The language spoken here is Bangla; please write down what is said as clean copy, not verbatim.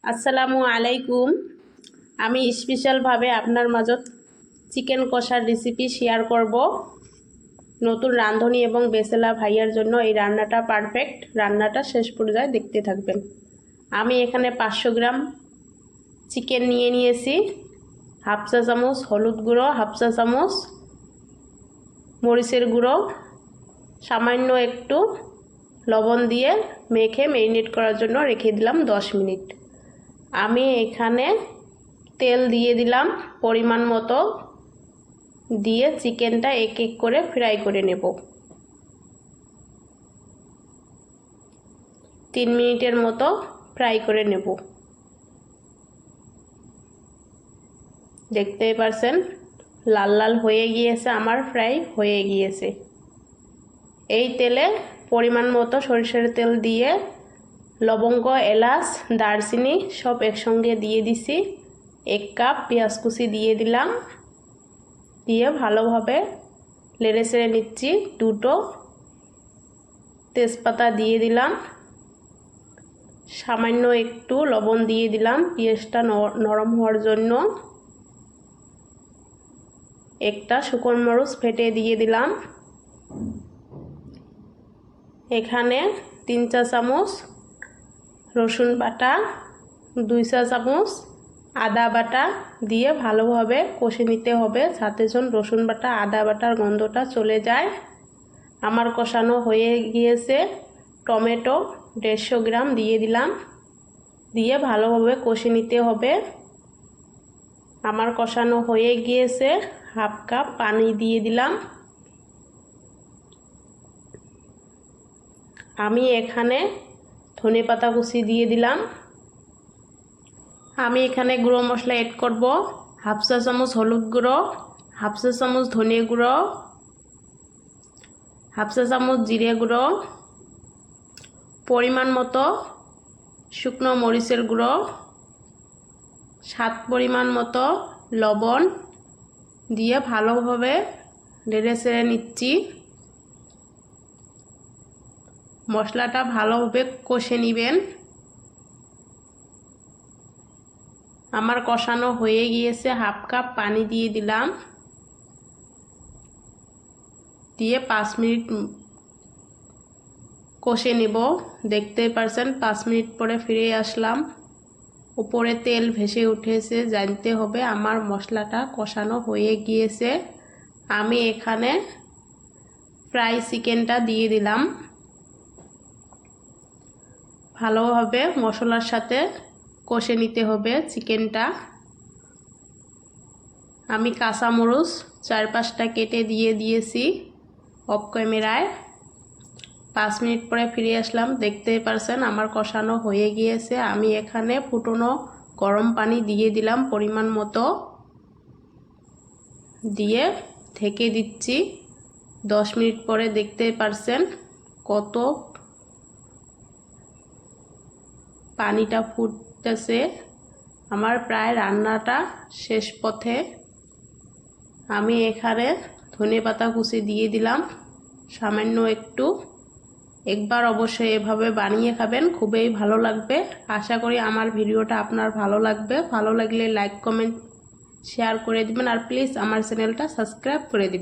আসসালামু আলাইকুম। আমি স্পেশালভাবে আপনার মাঝত চিকেন কষার রেসিপি শেয়ার করব। নতুন রাঁধুনি এবং বেসেলা ভাইয়ার জন্য এই রান্নাটা পারফেক্ট। রান্নাটা শেষ পর্যায়ে দেখতে থাকবেন। আমি এখানে 500 গ্রাম চিকেন নিয়ে নিয়েছি। হাফ চা চামচ হলুদ গুঁড়ো, হাফ চা চামচ মরিচের গুঁড়ো, সামান্য একটু লবণ দিয়ে মেখে ম্যারিনেট করার জন্য রেখে দিলাম 10 মিনিট। আমি এখানে তেল দিয়ে দিলাম পরিমাণ মতো, দিয়ে চিকেনটা এক এক করে ফ্রাই করে নেব। 3 মিনিটের মতো ফ্রাই করে নেব। দেখতেই পারছেন লাল লাল হয়ে গিয়েছে, আমার ফ্রাই হয়ে গিয়েছে। এই তেলে পরিমাণ মতো সরিষার তেল দিয়ে লবঙ্গ, এলাচ, দারচিনি সব একসঙ্গে দিয়ে দিছি। 1 কাপ পেঁয়াজ কুচি দিয়ে দিলাম, দিয়ে ভালোভাবে নেড়ে চেড়ে নিচ্ছি। 2টো তেজপাতা দিয়ে দিলাম, সামান্য একটু লবণ দিয়ে দিলাম পেঁয়াজটা নরম হওয়ার জন্য। 1টা শুকনো মরিচ ফেটে দিয়ে দিলাম। এখানে 3 চা চামচ রসুন বাটা, 2 চা চামচ আদা বাটা দিয়ে ভালোভাবে কষে নিতে হবে, যাতে রসুন বাটা আদা বাটার গন্ধটা চলে যায়। আমার কষানো হয়ে গিয়েছে। টমেটো 150 গ্রাম দিয়ে দিলাম, দিয়ে ভালোভাবে কষে নিতে হবে। আমার কষানো হয়ে গিয়েছে। হাফ কাপ পানি দিয়ে দিলাম। আমি এখানে ধনেপাতা কুচি দিয়ে দিলাম। আমি এখানে গুঁড়ো মশলা অ্যাড করব। হাফ চা চামচ হলুদ গুঁড়ো, হাফ চা চামচ ধনে গুঁড়ো, হাফ চা চামচ জিরে গুঁড়ো, পরিমাণ মতো শুকনো মরিচের গুঁড়ো, স্বাদ পরিমাণ মতো লবণ দিয়ে ভালোভাবে নেড়ে চেড়ে নিচ্ছি। মশলাটা ভালোভাবে কষে নেবেন। আমার কষানো হয়ে গিয়েছে। হাফ কাপ পানি দিয়ে দিলাম, দিয়ে 5 মিনিট কষে নেব। দেখতেই পারছেন 5 মিনিট পরে ফিরে আসলাম। উপরে তেল ভেসে উঠেছে, জানতে হবে আমার মশলাটা কষানো হয়ে গিয়েছে। আমি এখানে ফ্রাই চিকেনটা দিয়ে দিলাম। ভালোভাবে মশলার সাথে কষে নিতে হবে চিকেনটা। আমি কাঁচামরিচ 4-5টা কেটে দিয়ে দিয়েছি অফ ক্যামেরায়। 5 মিনিট পরে ফিরে আসলাম। দেখতেই পারছেন আমার কষানো হয়ে গিয়েছে। আমি এখানে ফুটনো গরম পানি দিয়ে দিলাম পরিমাণ মতো, দিয়ে ঢেকে দিচ্ছি। 10 মিনিট পরে দেখতেই পারছেন কত পানিটা ফুটতেছে। আমার প্রায় রান্নাটা শেষ পথে। আমি এখানে ধনেপাতা কুচি দিয়ে দিলাম সামান্য একটু। একবার অবশ্যই এভাবে বানিয়ে খাবেন, খুবই ভালো লাগবে। আশা করি আমার ভিডিওটা আপনার ভালো লাগবে। ভালো লাগলে লাইক, কমেন্ট, শেয়ার করে দিবেন, আর প্লিজ আমার চ্যানেলটা সাবস্ক্রাইব করে দিবেন।